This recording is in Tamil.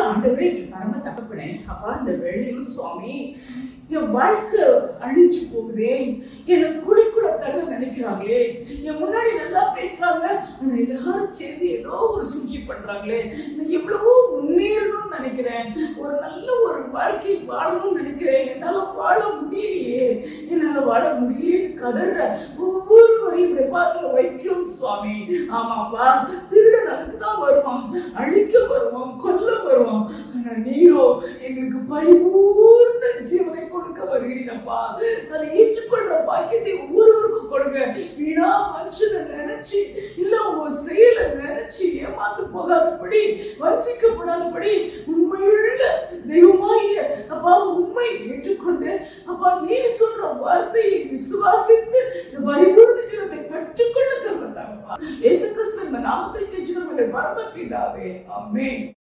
ஆண்டவரே பரம தகப்பனே, அப்பா இந்த வேளையிலும் சுவாமி என் வாழ்க்கை அழிஞ்சு போகுதே, என்ன குழிக்குள்ள தள்ள நினைக்கிறாங்களே, என் முன்னாடி நல்லா பேசுறாங்க, ஆனா எல்லாரும் சேர்ந்து ஏதோ ஒரு சூழ்ச்சி பண்றாங்களே, நான் எவ்வளவோ முன்னேறணும்னு நினைக்கிறேன், ஒரு நல்ல ஒரு வாழ்க்கை வாழணும்னு நினைக்கிறேன், என்னால வாழ முடியலையே, என்னால வாழ முடியலையேன்னு கதற ஒவ்வொருவரையும் இப்படி பாத்துல வைக்கிறோம் சுவாமி. ஆமாப்பா, திருடன் அதுக்குதான் வருவான், அழிக்க வருவான், கொல்ல வருவான். ஆனா நீரோ எங்களுக்கு பரிபூர்ண ஜீவனை கொடுக்க வருகிறீனப்பா. அதை ஏற்றுக்கொள்ற பாக்கியத்தை ஒவ்வொருவருக்கும் கொடுங்க. வீணா மனுஷனை நினைச்சு இல்ல உங்க செயலை நினைச்சு ஏமாந்து போகாதபடி, வஞ்சிக்கப்படாதபடி உண்மையுள்ள தெய்வமாய அப்பா உண்மை ஏற்றுக்கொண்டு அப்பா நீர் சொல்ற வார்த்தையை விசுவாசித்து பரிபூர்ண ஜீவத்தை பெற்றுக்கொள்ள கருவத்தாங்கப்பா. இயேசு கிறிஸ்துவின் நாமத்தை கேட்கிறோம் பரமபிதாவே. ஆமென்.